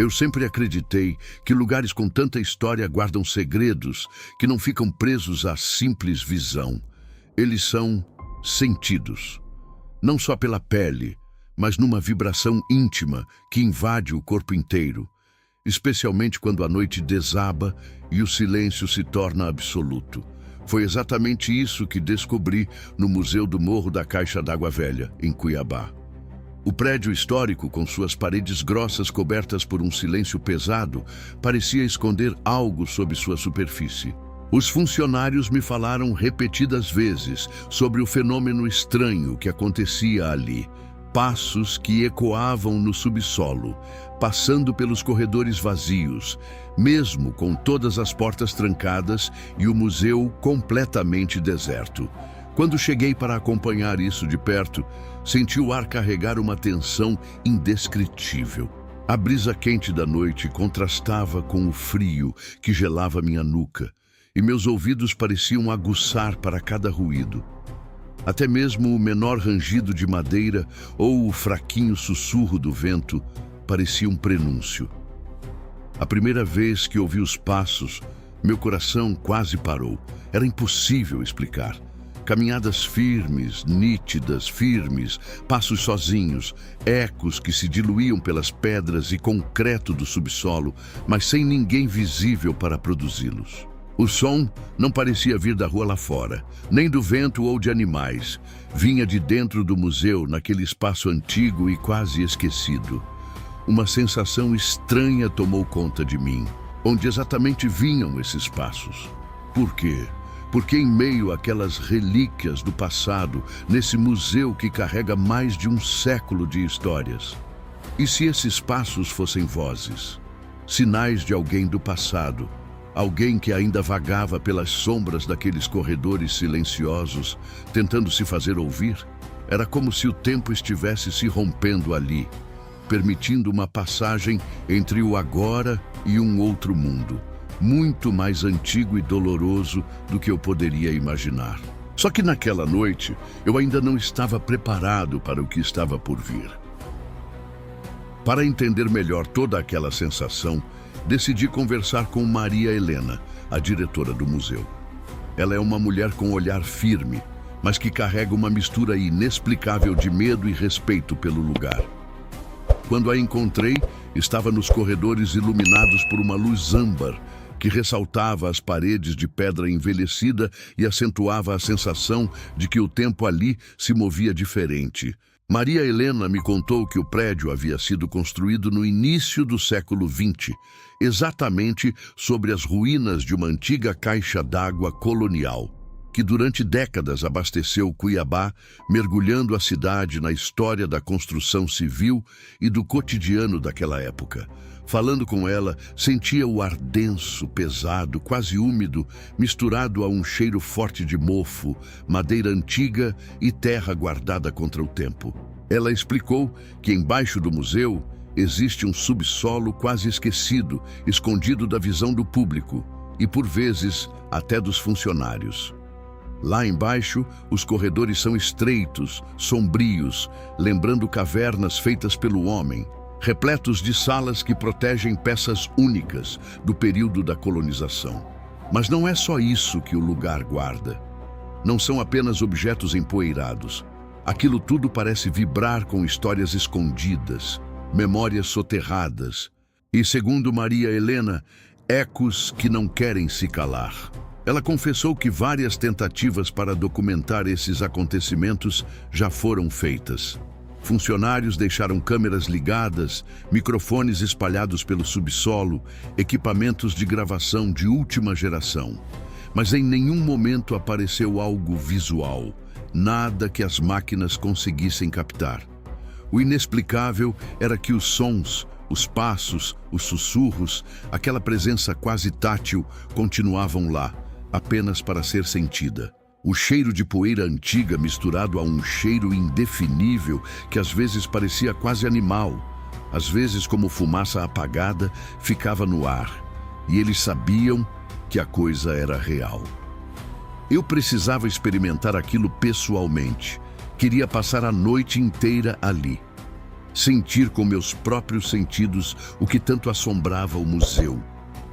Eu sempre acreditei que lugares com tanta história guardam segredos que não ficam presos à simples visão. Eles são sentidos, não só pela pele, mas numa vibração íntima que invade o corpo inteiro, especialmente quando a noite desaba e o silêncio se torna absoluto. Foi exatamente isso que descobri no Museu do Morro da Caixa d'Água Velha, em Cuiabá. O prédio histórico, com suas paredes grossas cobertas por um silêncio pesado, parecia esconder algo sob sua superfície. Os funcionários me falaram repetidas vezes sobre o fenômeno estranho que acontecia ali. Passos que ecoavam no subsolo, passando pelos corredores vazios, mesmo com todas as portas trancadas e o museu completamente deserto. Quando cheguei para acompanhar isso de perto, senti o ar carregar uma tensão indescritível. A brisa quente da noite contrastava com o frio que gelava minha nuca, e meus ouvidos pareciam aguçar para cada ruído. Até mesmo o menor rangido de madeira ou o fraquinho sussurro do vento parecia um prenúncio. A primeira vez que ouvi os passos, meu coração quase parou. Era impossível explicar. Caminhadas firmes, nítidas, firmes, passos sozinhos, ecos que se diluíam pelas pedras e concreto do subsolo, mas sem ninguém visível para produzi-los. O som não parecia vir da rua lá fora, nem do vento ou de animais. Vinha de dentro do museu, naquele espaço antigo e quase esquecido. Uma sensação estranha tomou conta de mim. Onde exatamente vinham esses passos? Por quê? Porque em meio àquelas relíquias do passado, nesse museu que carrega mais de um século de histórias. E se esses passos fossem vozes? Sinais de alguém do passado? Alguém que ainda vagava pelas sombras daqueles corredores silenciosos, tentando se fazer ouvir? Era como se o tempo estivesse se rompendo ali, permitindo uma passagem entre o agora e um outro mundo, muito mais antigo e doloroso do que eu poderia imaginar. Só que naquela noite, eu ainda não estava preparado para o que estava por vir. Para entender melhor toda aquela sensação, decidi conversar com Maria Helena, a diretora do museu. Ela é uma mulher com olhar firme, mas que carrega uma mistura inexplicável de medo e respeito pelo lugar. Quando a encontrei, estava nos corredores iluminados por uma luz âmbar, que ressaltava as paredes de pedra envelhecida e acentuava a sensação de que o tempo ali se movia diferente. Maria Helena me contou que o prédio havia sido construído no início do século XX, exatamente sobre as ruínas de uma antiga caixa d'água colonial, que durante décadas abasteceu Cuiabá, mergulhando a cidade na história da construção civil e do cotidiano daquela época. Falando com ela, sentia o ar denso, pesado, quase úmido, misturado a um cheiro forte de mofo, madeira antiga e terra guardada contra o tempo. Ela explicou que embaixo do museu existe um subsolo quase esquecido, escondido da visão do público e, por vezes, até dos funcionários. Lá embaixo, os corredores são estreitos, sombrios, lembrando cavernas feitas pelo homem, repletos de salas que protegem peças únicas do período da colonização. Mas não é só isso que o lugar guarda. Não são apenas objetos empoeirados. Aquilo tudo parece vibrar com histórias escondidas, memórias soterradas e, segundo Maria Helena, ecos que não querem se calar. Ela confessou que várias tentativas para documentar esses acontecimentos já foram feitas. Funcionários deixaram câmeras ligadas, microfones espalhados pelo subsolo, equipamentos de gravação de última geração. Mas em nenhum momento apareceu algo visual, nada que as máquinas conseguissem captar. O inexplicável era que os sons, os passos, os sussurros, aquela presença quase tátil, continuavam lá, apenas para ser sentida. O cheiro de poeira antiga misturado a um cheiro indefinível que às vezes parecia quase animal, às vezes como fumaça apagada, ficava no ar. E eles sabiam que a coisa era real. Eu precisava experimentar aquilo pessoalmente. Queria passar a noite inteira ali. sentir com meus próprios sentidos o que tanto assombrava o museu.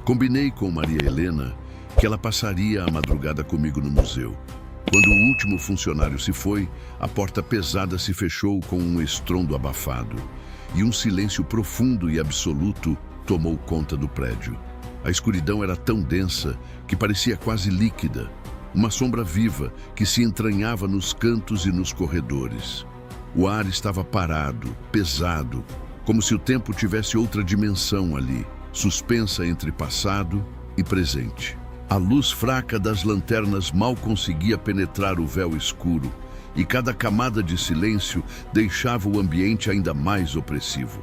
Combinei com Maria Helena que ela passaria a madrugada comigo no museu. Quando o último funcionário se foi, a porta pesada se fechou com um estrondo abafado, e um silêncio profundo e absoluto tomou conta do prédio. A escuridão era tão densa que parecia quase líquida, uma sombra viva que se entranhava nos cantos e nos corredores. O ar estava parado, pesado, como se o tempo tivesse outra dimensão ali, suspensa entre passado e presente. A luz fraca das lanternas mal conseguia penetrar o véu escuro, e cada camada de silêncio deixava o ambiente ainda mais opressivo.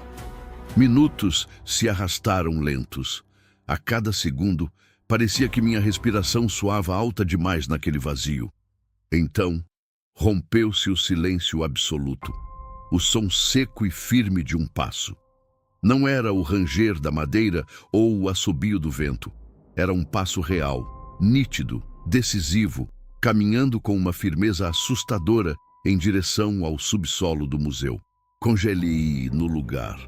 Minutos se arrastaram lentos. A cada segundo, parecia que minha respiração soava alta demais naquele vazio. Então, rompeu-se o silêncio absoluto, o som seco e firme de um passo. Não era o ranger da madeira ou o assobio do vento. Era um passo real, nítido, decisivo, caminhando com uma firmeza assustadora em direção ao subsolo do museu. Congelei no lugar,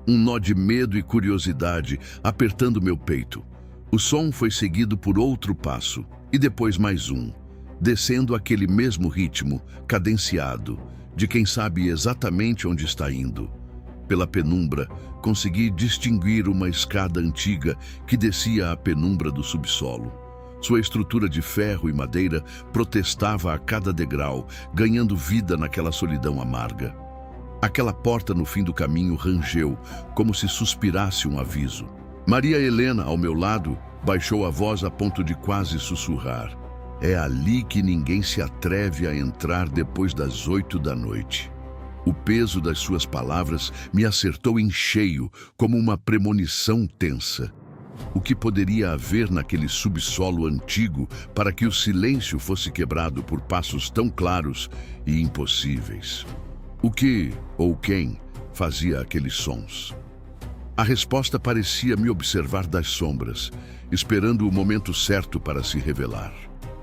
um nó de medo e curiosidade apertando meu peito. O som foi seguido por outro passo, e depois mais um, descendo aquele mesmo ritmo, cadenciado, de quem sabe exatamente onde está indo. Pela penumbra, consegui distinguir uma escada antiga que descia à penumbra do subsolo. Sua estrutura de ferro e madeira protestava a cada degrau, ganhando vida naquela solidão amarga. Aquela porta no fim do caminho rangeu, como se suspirasse um aviso. Maria Helena, ao meu lado, baixou a voz a ponto de quase sussurrar. É ali que ninguém se atreve a entrar depois das 8 da noite. O peso das suas palavras me acertou em cheio, como uma premonição tensa. O que poderia haver naquele subsolo antigo para que o silêncio fosse quebrado por passos tão claros e impossíveis? O que ou quem fazia aqueles sons? A resposta parecia me observar das sombras, esperando o momento certo para se revelar.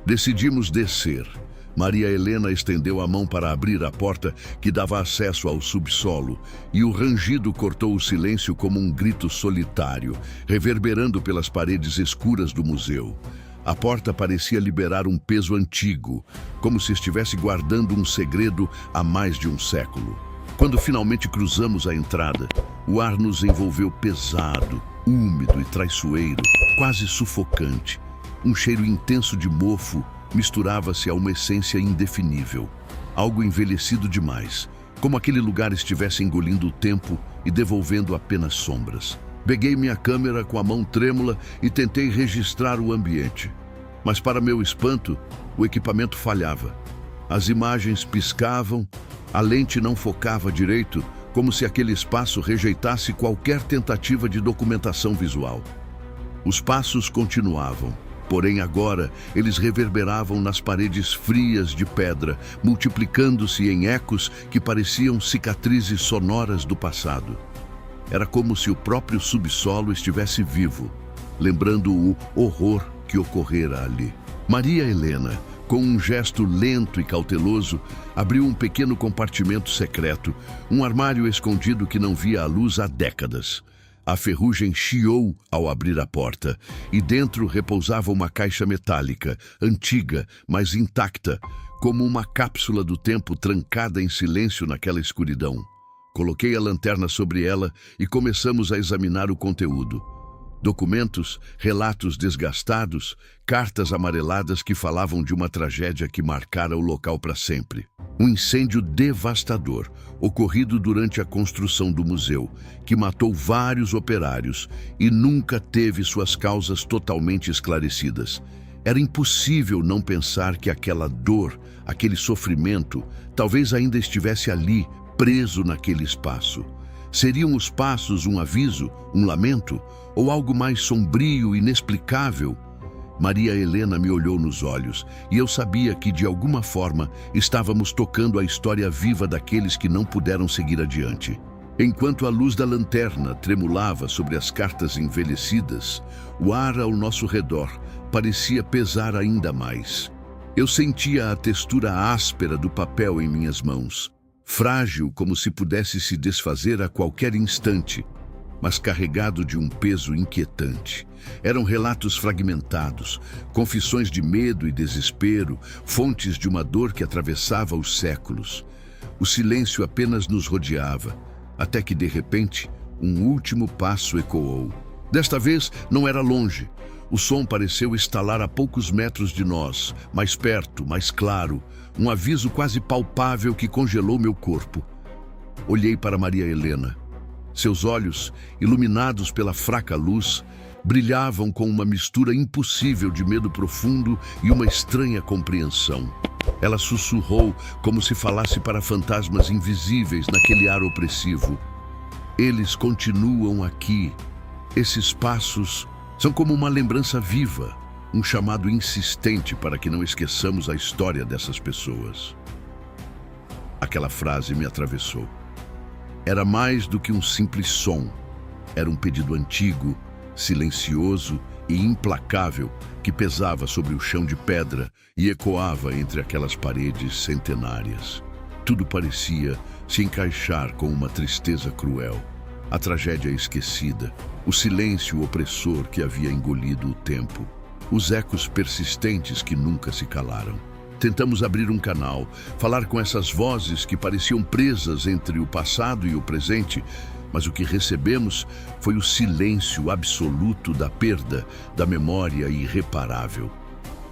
Decidimos descer. Maria Helena estendeu a mão para abrir a porta que dava acesso ao subsolo, e o rangido cortou o silêncio como um grito solitário, reverberando pelas paredes escuras do museu. A porta parecia liberar um peso antigo, como se estivesse guardando um segredo há mais de um século. Quando finalmente cruzamos a entrada, o ar nos envolveu pesado, úmido e traiçoeiro, quase sufocante. Um cheiro intenso de mofo misturava-se a uma essência indefinível, algo envelhecido demais, como aquele lugar estivesse engolindo o tempo e devolvendo apenas sombras. Peguei minha câmera com a mão trêmula e tentei registrar o ambiente. Mas, para meu espanto, o equipamento falhava. As imagens piscavam, a lente não focava direito, como se aquele espaço rejeitasse qualquer tentativa de documentação visual. Os passos continuavam. Porém, agora, eles reverberavam nas paredes frias de pedra, multiplicando-se em ecos que pareciam cicatrizes sonoras do passado. Era como se o próprio subsolo estivesse vivo, lembrando o horror que ocorrera ali. Maria Helena, com um gesto lento e cauteloso, abriu um pequeno compartimento secreto, um armário escondido que não via a luz há décadas. A ferrugem chiou ao abrir a porta, e dentro repousava uma caixa metálica, antiga, mas intacta, como uma cápsula do tempo trancada em silêncio naquela escuridão. Coloquei a lanterna sobre ela e começamos a examinar o conteúdo. Documentos, relatos desgastados, cartas amareladas que falavam de uma tragédia que marcara o local para sempre. Um incêndio devastador, ocorrido durante a construção do museu, que matou vários operários e nunca teve suas causas totalmente esclarecidas. Era impossível não pensar que aquela dor, aquele sofrimento, talvez ainda estivesse ali, preso naquele espaço. Seriam os passos um aviso, um lamento, ou algo mais sombrio e inexplicável? Maria Helena me olhou nos olhos, e eu sabia que, de alguma forma, estávamos tocando a história viva daqueles que não puderam seguir adiante. Enquanto a luz da lanterna tremulava sobre as cartas envelhecidas, o ar ao nosso redor parecia pesar ainda mais. Eu sentia a textura áspera do papel em minhas mãos, frágil como se pudesse se desfazer a qualquer instante, mas carregado de um peso inquietante. Eram relatos fragmentados, confissões de medo e desespero, fontes de uma dor que atravessava os séculos. O silêncio apenas nos rodeava, até que, de repente, um último passo ecoou. Desta vez, não era longe. O som pareceu estalar a poucos metros de nós, mais perto, mais claro, um aviso quase palpável que congelou meu corpo. Olhei para Maria Helena. Seus olhos, iluminados pela fraca luz, brilhavam com uma mistura impossível de medo profundo e uma estranha compreensão. Ela sussurrou como se falasse para fantasmas invisíveis naquele ar opressivo. Eles continuam aqui. Esses passos são como uma lembrança viva, um chamado insistente para que não esqueçamos a história dessas pessoas. Aquela frase me atravessou. Era mais do que um simples som. Era um pedido antigo, silencioso e implacável que pesava sobre o chão de pedra e ecoava entre aquelas paredes centenárias. Tudo parecia se encaixar com uma tristeza cruel. A tragédia esquecida, o silêncio opressor que havia engolido o tempo, os ecos persistentes que nunca se calaram. Tentamos abrir um canal, falar com essas vozes que pareciam presas entre o passado e o presente, mas o que recebemos foi o silêncio absoluto da perda, da memória irreparável.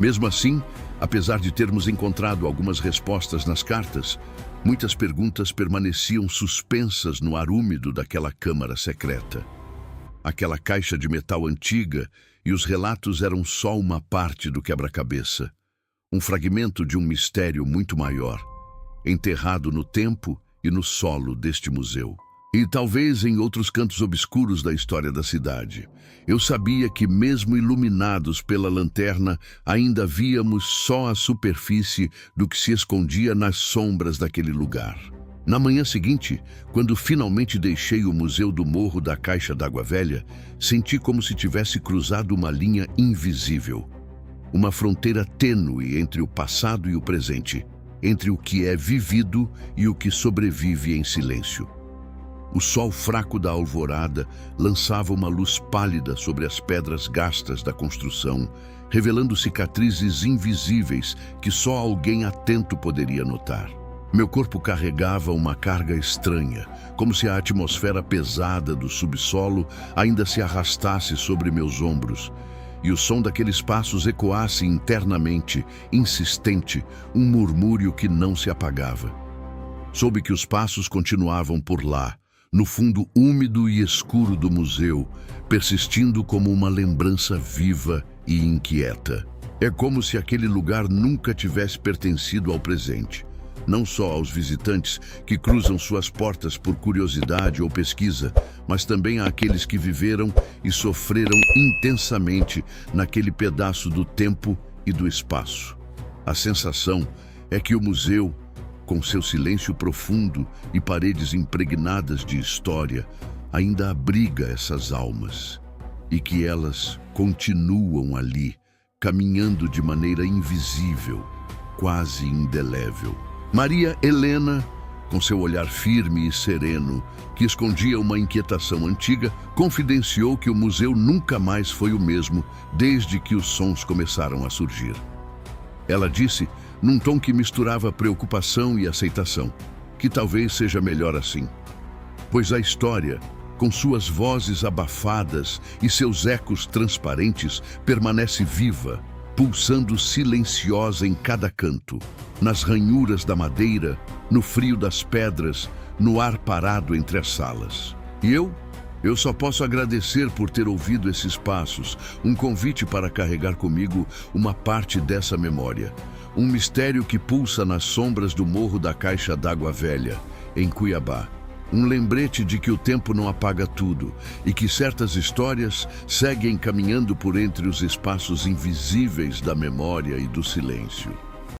Mesmo assim, apesar de termos encontrado algumas respostas nas cartas, muitas perguntas permaneciam suspensas no ar úmido daquela câmara secreta. Aquela caixa de metal antiga e os relatos eram só uma parte do quebra-cabeça. Um fragmento de um mistério muito maior, enterrado no tempo e no solo deste museu. E talvez em outros cantos obscuros da história da cidade. Eu sabia que, mesmo iluminados pela lanterna, ainda víamos só a superfície do que se escondia nas sombras daquele lugar. Na manhã seguinte, quando finalmente deixei o Museu do Morro da Caixa d'Água Velha, senti como se tivesse cruzado uma linha invisível. Uma fronteira tênue entre o passado e o presente, entre o que é vivido e o que sobrevive em silêncio. O sol fraco da alvorada lançava uma luz pálida sobre as pedras gastas da construção, revelando cicatrizes invisíveis que só alguém atento poderia notar. Meu corpo carregava uma carga estranha, como se a atmosfera pesada do subsolo ainda se arrastasse sobre meus ombros, e o som daqueles passos ecoasse internamente, insistente, um murmúrio que não se apagava. Soube que os passos continuavam por lá, no fundo úmido e escuro do museu, persistindo como uma lembrança viva e inquieta. É como se aquele lugar nunca tivesse pertencido ao presente, não só aos visitantes que cruzam suas portas por curiosidade ou pesquisa, mas também àqueles que viveram e sofreram intensamente naquele pedaço do tempo e do espaço. A sensação é que o museu, com seu silêncio profundo e paredes impregnadas de história, ainda abriga essas almas, e que elas continuam ali, caminhando de maneira invisível, quase indelével. Maria Helena, com seu olhar firme e sereno, que escondia uma inquietação antiga, confidenciou que o museu nunca mais foi o mesmo desde que os sons começaram a surgir. Ela disse, num tom que misturava preocupação e aceitação, que talvez seja melhor assim. Pois a história, com suas vozes abafadas e seus ecos transparentes, permanece viva, pulsando silenciosa em cada canto, nas ranhuras da madeira, no frio das pedras, no ar parado entre as salas. E eu só posso agradecer por ter ouvido esses passos, um convite para carregar comigo uma parte dessa memória. Um mistério que pulsa nas sombras do Morro da Caixa d'Água Velha, em Cuiabá. Um lembrete de que o tempo não apaga tudo e que certas histórias seguem caminhando por entre os espaços invisíveis da memória e do silêncio.